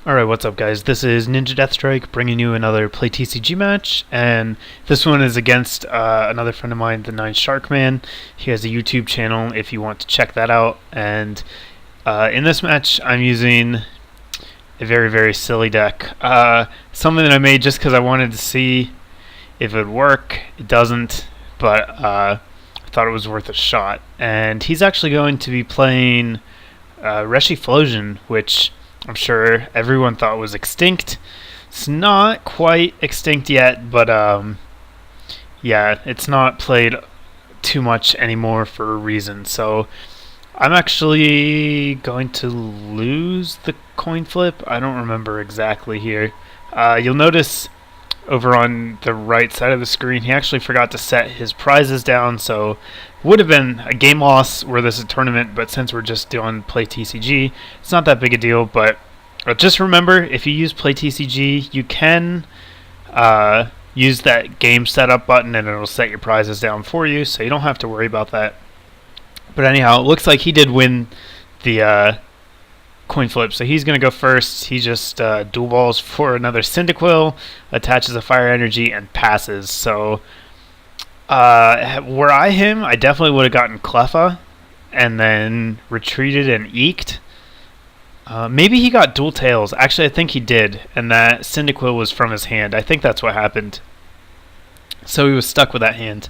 Alright, what's up guys? This is NinjaDeathStrike bringing you another Play TCG match, and this one is against another friend of mine, the NinjaSharkman. He has a YouTube channel if you want to check that out, and in this match I'm using a very silly deck. Something that I made just because I wanted to see if it would work. It doesn't, but I thought it was worth a shot. And he's actually going to be playing Reshiflosion, which I'm sure everyone thought was extinct. It's not quite extinct yet, but yeah, it's not played too much anymore for a reason. So I'm actually going to lose the coin flip. I don't remember exactly here. You'll notice over on the right side of the screen, he actually forgot to set his prizes down, so it would have been a game loss were this a tournament, but since we're just doing Play TCG, it's not that big a deal. But just remember, if you use Play TCG, you can use that game setup button and it'll set your prizes down for you, so you don't have to worry about that. But anyhow, it looks like he did win the coin flip, so he's going to go first. He just dual balls for another Cyndaquil, attaches a fire energy, and passes. So were I him, I definitely would have gotten Cleffa and then retreated and eked. Maybe he got dual tails. Actually, I think he did, and that Cyndaquil was from his hand. I think that's what happened. So he was stuck with that hand.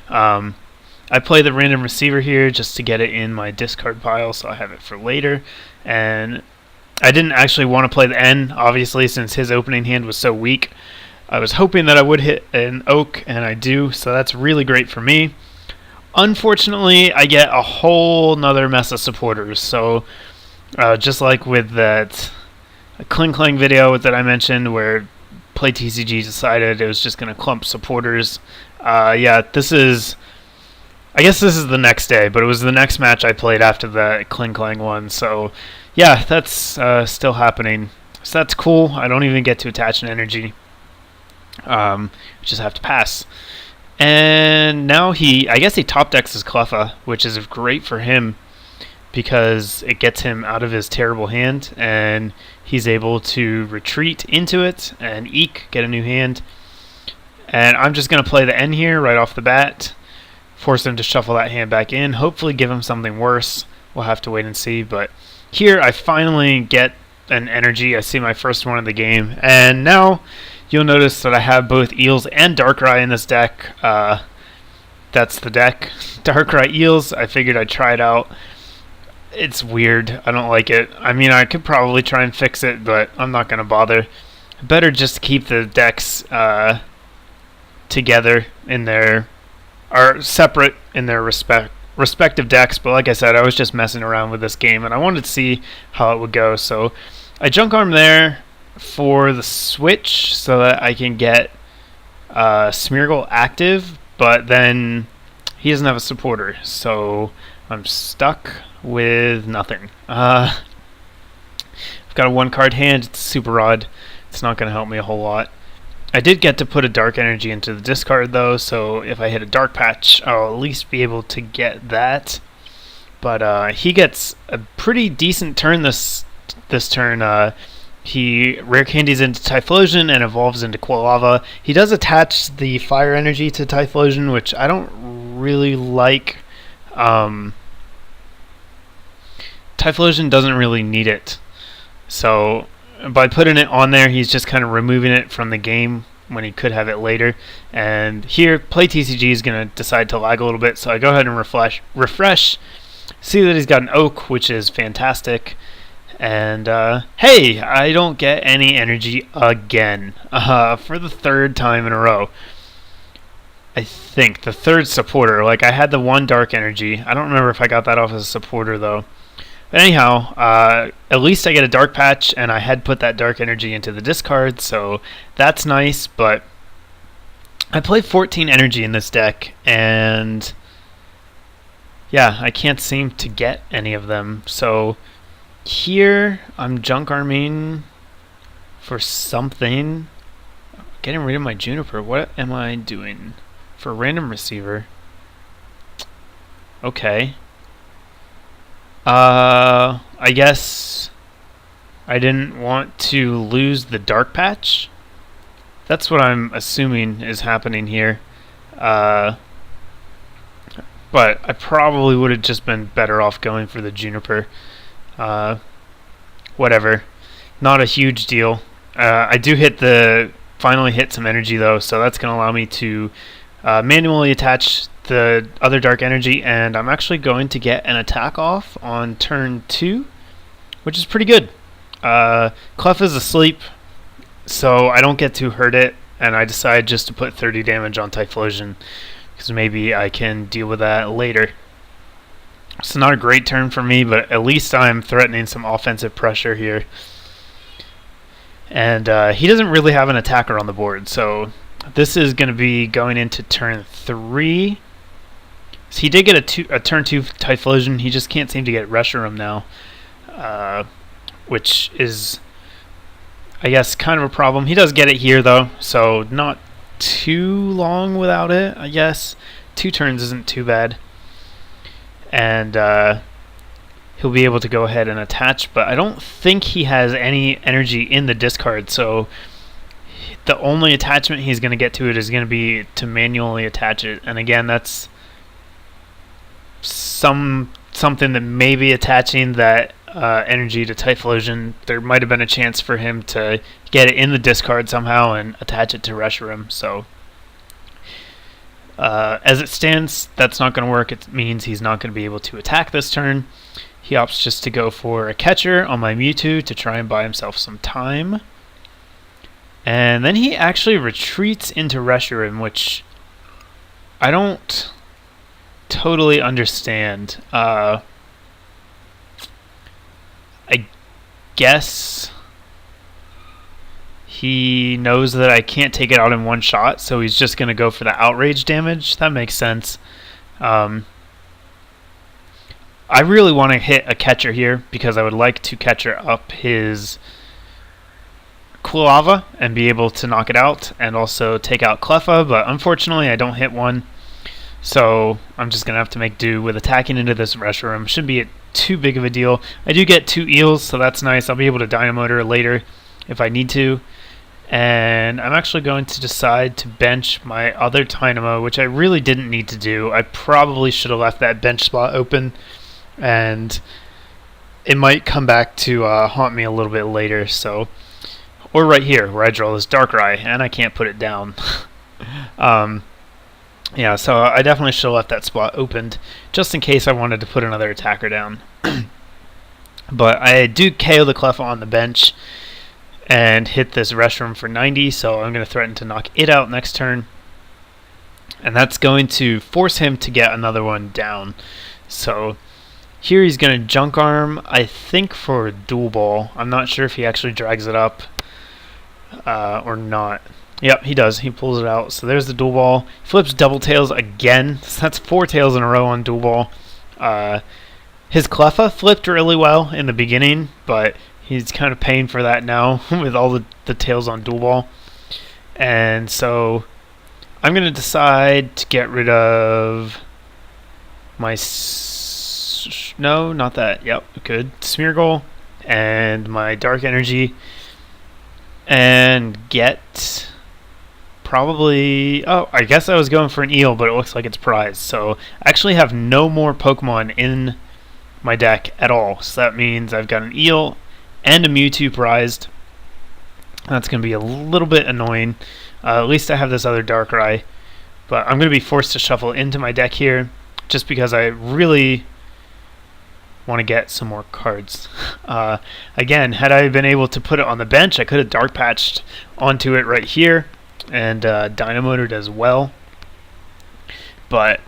I play the random receiver here just to get it in my discard pile, so I have it for later. And I didn't actually want to play the N, obviously, since his opening hand was so weak. I was hoping that I would hit an Oak, and I do, so that's really great for me. Unfortunately, I get a whole nother mess of supporters, so just like with that Kling Klang video that I mentioned where Play TCG decided it was just going to clump supporters, yeah, I guess this is the next day, but it was the next match I played after the Kling Klang one. So, yeah, that's still happening. So that's cool. I don't even get to attach an energy. Just have to pass. And now I guess he top decks his Cleffa, which is great for him because it gets him out of his terrible hand, and he's able to retreat into it and eke, get a new hand. And I'm just going to play the N here right off the bat. Force him to shuffle that hand back in, hopefully give him something worse. We'll have to wait and see, but here I finally get an energy. I see my first one of the game, and now you'll notice that I have both Eels and Darkrai in this deck. That's the deck. Darkrai Eels, I figured I'd try it out. It's weird. I don't like it. I mean, I could probably try and fix it, but I'm not going to bother. Better just keep the decks together in their are separate in their respective decks, but like I said, I was just messing around with this game and I wanted to see how it would go. So I junk arm there for the switch so that I can get Smeargle active, but then he doesn't have a supporter, so I'm stuck with nothing. I've got a one card hand. It's super odd. It's not going to help me a whole lot. I did get to put a dark energy into the discard though, so if I hit a dark patch, I'll at least be able to get that. But he gets a pretty decent turn this turn. He rare candies into Typhlosion and evolves into Quilava. He does attach the fire energy to Typhlosion, which I don't really like. Typhlosion doesn't really need it, so by putting it on there, he's just kind of removing it from the game when he could have it later. And here, Play TCG is going to decide to lag a little bit, so I go ahead and refresh, see that he's got an Oak, which is fantastic. And, hey, I don't get any energy again for the third time in a row. I think the third supporter. Like, I had the one dark energy. I don't remember if I got that off as a supporter, though. But anyhow, at least I get a dark patch, and I had put that dark energy into the discard, so that's nice. But I play 14 energy in this deck, and yeah, I can't seem to get any of them. So here I'm junk arming for something. Getting rid of my Juniper. What am I doing? For random receiver. Okay. I guess I didn't want to lose the dark patch. That's what I'm assuming is happening here. But I probably would have just been better off going for the Juniper. Whatever. Not a huge deal. I do finally hit some energy though, so that's going to allow me to manually attach the other dark energy, and I'm actually going to get an attack off on turn 2, which is pretty good. Clef is asleep, so I don't get to hurt it, and I decide just to put 30 damage on Typhlosion, because maybe I can deal with that later. It's not a great turn for me, but at least I'm threatening some offensive pressure here. And he doesn't really have an attacker on the board, so this is going to be going into turn 3. So he did get a turn 2 Typhlosion. He just can't seem to get Reshiram now, which is, I guess, kind of a problem. He does get it here, though, so not too long without it, I guess. 2 turns isn't too bad. And he'll be able to go ahead and attach, but I don't think he has any energy in the discard, so the only attachment he's going to get to it is going to be to manually attach it. And again, that's something that may be attaching that energy to Typhlosion. There might have been a chance for him to get it in the discard somehow and attach it to Reshiram. So as it stands, that's not going to work. It means he's not going to be able to attack this turn. He opts just to go for a catcher on my Mewtwo to try and buy himself some time. And then he actually retreats into Reshiram, which I don't totally understand. I guess he knows that I can't take it out in one shot, so he's just going to go for the outrage damage. That makes sense. I really want to hit a catcher here because I would like to catcher up his Quilava and be able to knock it out and also take out Cleffa, but unfortunately I don't hit one. So I'm just going to have to make do with attacking into this Reshiram. Shouldn't be too big of a deal. I do get 2 eels, so that's nice. I'll be able to Dynamo her later if I need to. And I'm actually going to decide to bench my other Dynamo, which I really didn't need to do. I probably should have left that bench spot open, and it might come back to haunt me a little bit later. So, or right here where I draw this Darkrai and I can't put it down. Yeah, so I definitely should have left that spot opened just in case I wanted to put another attacker down. But I do KO the Cleffa on the bench and hit this Reshiram for 90, so I'm going to threaten to knock it out next turn. And that's going to force him to get another one down. So here he's going to Junk Arm, I think, for Dual Ball. I'm not sure if he actually drags it up or not. Yep, he does. He pulls it out. So there's the Dual Ball. Flips Double Tails again. So that's 4 tails in a row on Dual Ball. His Cleffa flipped really well in the beginning, but he's kind of paying for that now with all the tails on Dual Ball. And so I'm going to decide to get rid of my... no, not that. Yep, good. Smeargle and my Dark Energy. And get... probably... oh, I guess I was going for an eel, but it looks like it's prized. So I actually have no more Pokemon in my deck at all. So that means I've got an eel and a Mewtwo prized. That's going to be a little bit annoying. At least I have this other Darkrai. But I'm going to be forced to shuffle into my deck here just because I really want to get some more cards. Again, had I been able to put it on the bench, I could have Dark Patched onto it right here and Dynamoted as well. But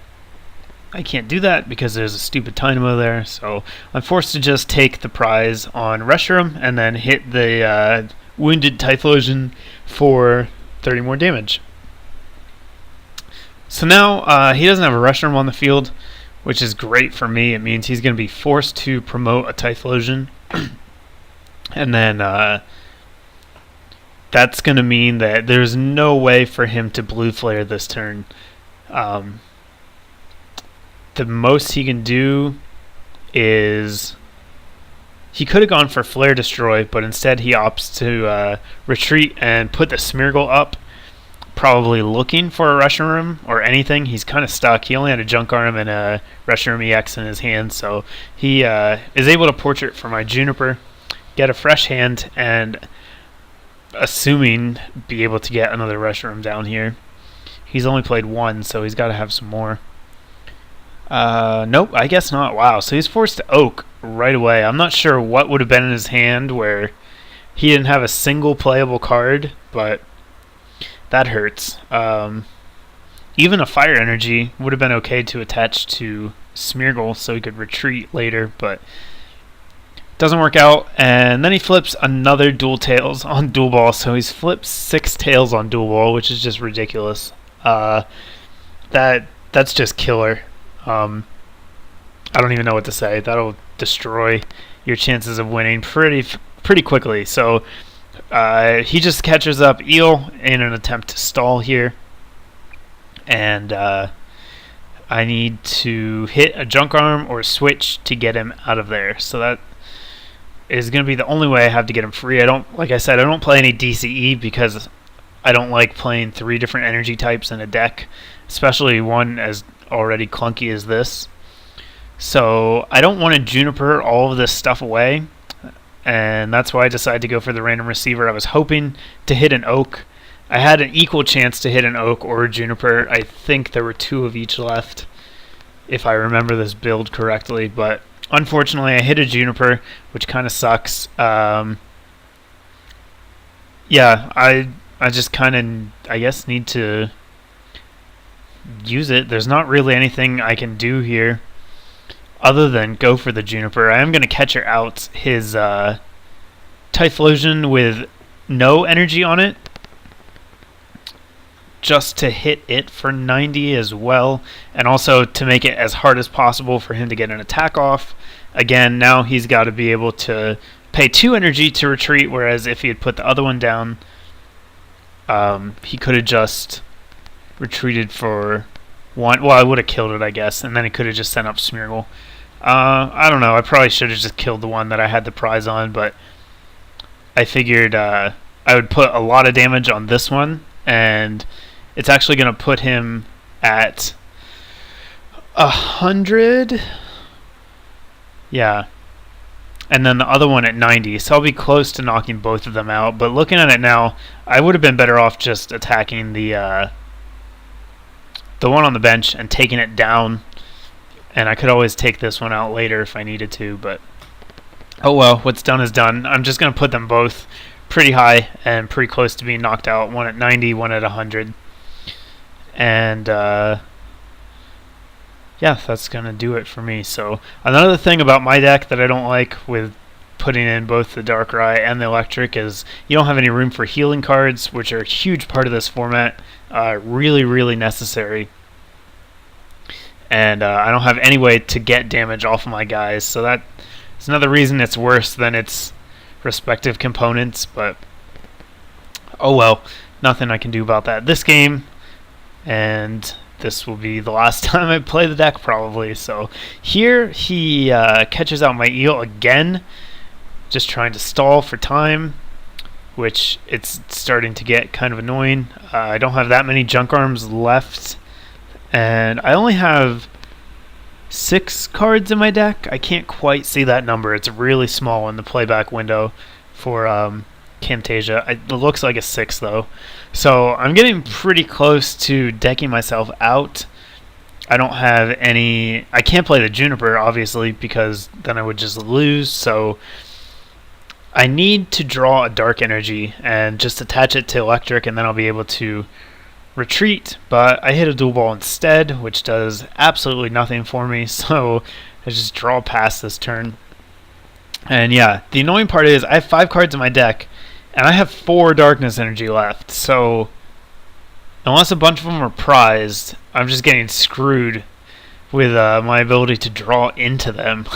I can't do that because there's a stupid Dynamo there, so I'm forced to just take the prize on Reshiram and then hit the wounded Typhlosion for 30 more damage. So now he doesn't have a Reshiram on the field, which is great for me. It means he's going to be forced to promote a Typhlosion. And then that's going to mean that there's no way for him to Blue Flare this turn. The most he can do is He could have gone for Flare Destroy, but instead he opts to retreat and put the Smeargle up, probably looking for a Reshiram or anything. He's kind of stuck. He only had a Junk Arm and a Reshiram EX in his hand, so he is able to Portrait for my Juniper, get a fresh hand, and assuming be able to get another Reshiram down here. He's only played one, so he's got to have some more. Nope, I guess not. Wow, so he's forced to Oak right away. I'm not sure what would have been in his hand where he didn't have a single playable card, but that hurts. Even a Fire Energy would have been okay to attach to Smeargle so he could retreat later, but doesn't work out. And then he flips another Dual Tails on Dual Ball, so he's flipped 6 Tails on Dual Ball, which is just ridiculous. That's just killer. I don't even know what to say. That'll destroy your chances of winning pretty quickly. So he just catches up Eel in an attempt to stall here, and I need to hit a Junk Arm or switch to get him out of there. So that is going to be the only way I have to get him free. Like I said, I don't play any DCE because I don't like playing 3 different energy types in a deck, especially one as already clunky as this. So I don't want to Juniper all of this stuff away, and that's why I decided to go for the random receiver. I was hoping to hit an Oak. I had an equal chance to hit an Oak or a Juniper. I think there were 2 of each left, if I remember this build correctly, but unfortunately I hit a Juniper, which kind of sucks. Yeah, I just kind of, I guess, need to use it. There's not really anything I can do here other than go for the Juniper. I am going to Catcher out his Typhlosion with no energy on it, just to hit it for 90 as well, and also to make it as hard as possible for him to get an attack off. Again, now he's got to be able to pay 2 energy to retreat, whereas if he had put the other one down, he could have just retreated for 1. Well, I would have killed it, I guess, and then he could have just sent up Smeargle. I don't know. I probably should have just killed the one that I had the prize on, but I figured I would put a lot of damage on this one, and it's actually going to put him at 100. Yeah. And then the other one at 90, so I'll be close to knocking both of them out. But looking at it now, I would have been better off just attacking the one on the bench and taking it down, and I could always take this one out later if I needed to, but oh well, what's done is done. I'm just going to put them both pretty high and pretty close to being knocked out, one at 90, one at 100. And yeah, that's going to do it for me. So another thing about my deck that I don't like with putting in both the Darkrai and the Electric is you don't have any room for healing cards, which are a huge part of this format. Really, really necessary. And I don't have any way to get damage off of my guys, so that's another reason it's worse than its respective components, but oh well, nothing I can do about that this game, and this will be the last time I play the deck probably. So here he catches out my Eel again, just trying to stall for time, which it's starting to get kind of annoying. I don't have that many Junk Arms left, and I only have 6 cards in my deck. I can't quite see that number. It's really small in the playback window for Camtasia. It looks like a 6 though. So I'm getting pretty close to decking myself out. I don't have any... I can't play the Juniper, obviously, because then I would just lose, so I need to draw a Dark Energy and just attach it to Electric, and then I'll be able to retreat, but I hit a Dual Ball instead, which does absolutely nothing for me, so I just draw past this turn. And yeah, the annoying part is I have 5 cards in my deck, and I have 4 Darkness Energy left, so unless a bunch of them are prized, I'm just getting screwed with my ability to draw into them.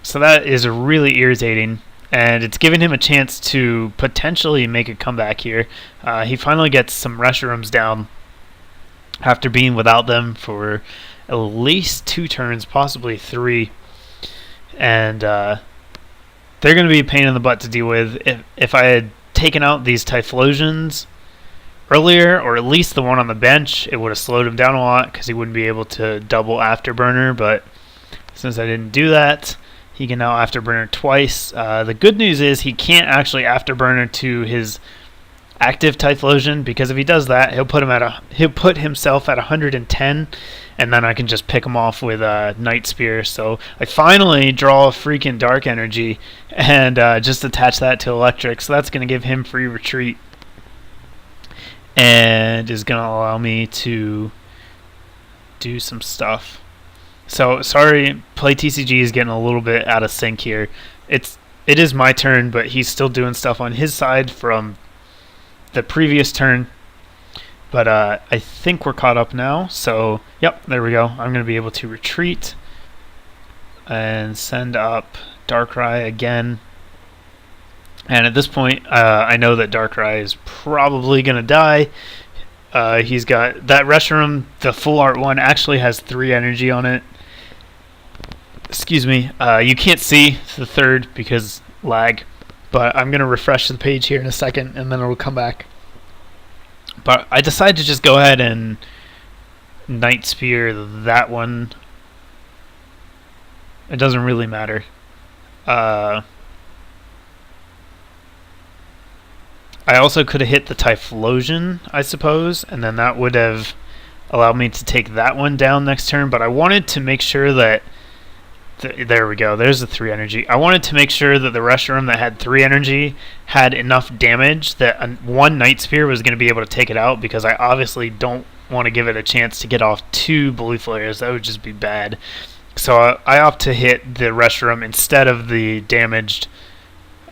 So that is really irritating, and it's giving him a chance to potentially make a comeback here. He finally gets some Reshirams down after being without them for at least 2 turns, possibly 3. And they're going to be a pain in the butt to deal with. If I had taken out these Typhlosions earlier, or at least the one on the bench, it would have slowed him down a lot because he wouldn't be able to double Afterburner. But since I didn't do that, he can now Afterburner twice. The good news is he can't actually Afterburner to his active Typhlosion, because if he does that, he'll put himself at 110, and then I can just pick him off with a Night Spear. So I finally draw a freaking Dark Energy and just attach that to Electric. So that's going to give him free retreat and is going to allow me to do some stuff. So sorry, play TCG is getting a little bit out of sync here. It is my turn, but he's still doing stuff on his side from the previous turn. But I think we're caught up now. So yep, there we go. I'm going to be able to retreat and send up Darkrai again. And at this point, I know that Darkrai is probably going to die. He's got that Reshiram, the full art one, actually has 3 energy on it. Excuse me. You can't see the third because lag, but I'm going to refresh the page here in a second and then it'll come back. But I decided to just go ahead and Night Spear that one. It doesn't really matter. I also could have hit the Typhlosion, I suppose, and then that would have allowed me to take that one down next turn, but I wanted to make sure that there we go, there's the 3 energy. I wanted to make sure that the Reshiram that had 3 energy had enough damage that one Night Spear was going to be able to take it out, because I obviously don't want to give it a chance to get off 2 Blue Flares. That would just be bad. So I opt to hit the Reshiram instead of the damaged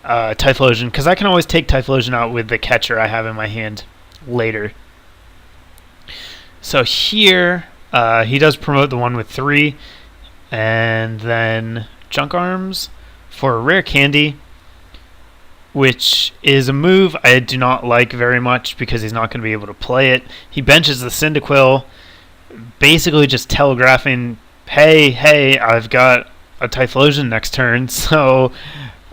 Typhlosion, because I can always take Typhlosion out with the catcher I have in my hand later. So here, he does promote the one with 3, and then Junk Arms for a rare candy, which is a move I do not like very much because he's not going to be able to play it. He benches the Cyndaquil, basically just telegraphing, hey, I've got a Typhlosion next turn, so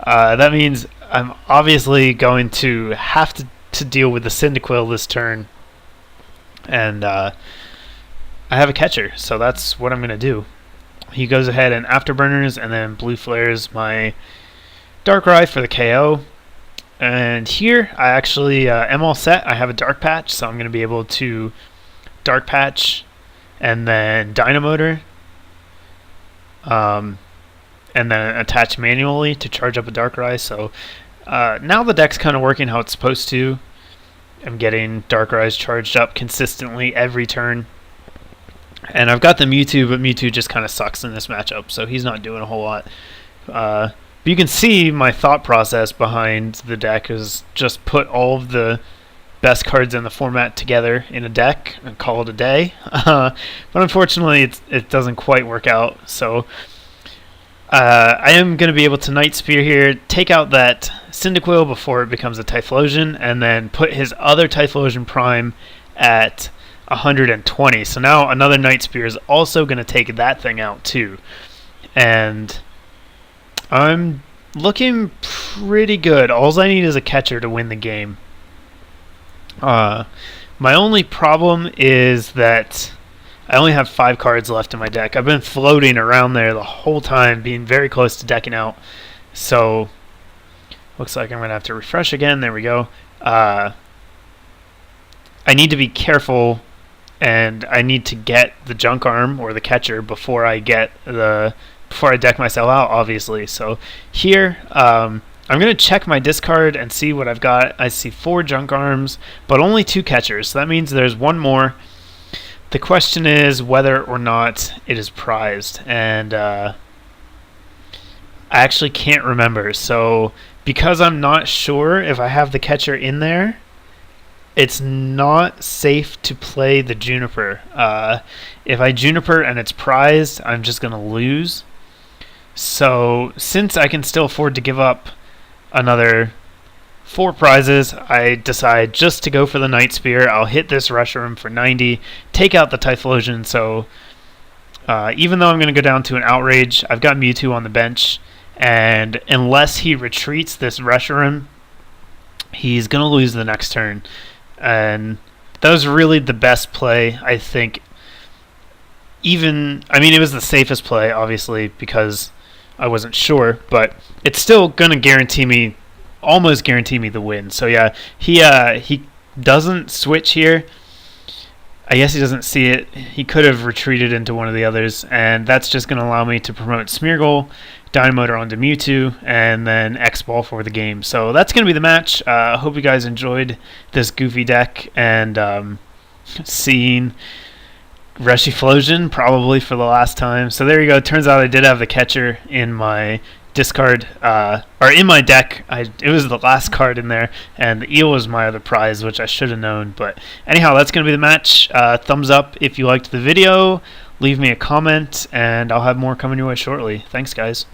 that means I'm obviously going to have to deal with the Cyndaquil this turn, and I have a catcher, so that's what I'm going to do. He goes ahead and Afterburners and then Blue Flares my Darkrai for the KO. And here I actually am all set. I have a Dark Patch, so I'm going to be able to Dark Patch and then Dynamotor. And then attach manually to charge up a Darkrai. So now the deck's kind of working how it's supposed to. I'm getting Darkrai's charged up consistently every turn. And I've got the Mewtwo, but Mewtwo just kind of sucks in this matchup, so he's not doing a whole lot. But you can see my thought process behind the deck is just put all of the best cards in the format together in a deck and call it a day. But unfortunately, it doesn't quite work out. So I am going to be able to Night Spear here, take out that Cyndaquil before it becomes a Typhlosion, and then put his other Typhlosion Prime at 120. So now another Night Spear is also going to take that thing out too. And I'm looking pretty good. All I need is a catcher to win the game. My only problem is that I only have 5 cards left in my deck. I've been floating around there the whole time, being very close to decking out. So looks like I'm going to have to refresh again. There we go. I need to be careful, and I need to get the Junk Arm or the catcher before I deck myself out, obviously. So here, I'm going to check my discard and see what I've got. I see 4 Junk Arms, but only 2 catchers. So that means there's one more. The question is whether or not it is prized, and I actually can't remember. So because I'm not sure if I have the catcher in there, it's not safe to play the Juniper. If I Juniper and it's prized, I'm just going to lose. So since I can still afford to give up another 4 prizes, I decide just to go for the Night Spear. I'll hit this Reshiram for 90, take out the Typhlosion. So even though I'm going to go down to an Outrage, I've got Mewtwo on the bench, and unless he retreats this Reshiram, he's going to lose the next turn. And that was really the best play, I think. It was the safest play, obviously, because I wasn't sure, but it's still going to almost guarantee me the win. So yeah, he doesn't switch here. I guess he doesn't see it. He could have retreated into one of the others, and that's just going to allow me to promote Smeargle, Dynamotor onto Mewtwo, and then X-Ball for the game. So that's going to be the match. I hope you guys enjoyed this goofy deck, and seeing Reshiflosion probably for the last time. So there you go. Turns out I did have the catcher in my discard, or in my deck. It was the last card in there, and the eel was my other prize, which I should have known. But anyhow, that's going to be the match. Thumbs up if you liked the video. Leave me a comment, and I'll have more coming your way shortly. Thanks, guys.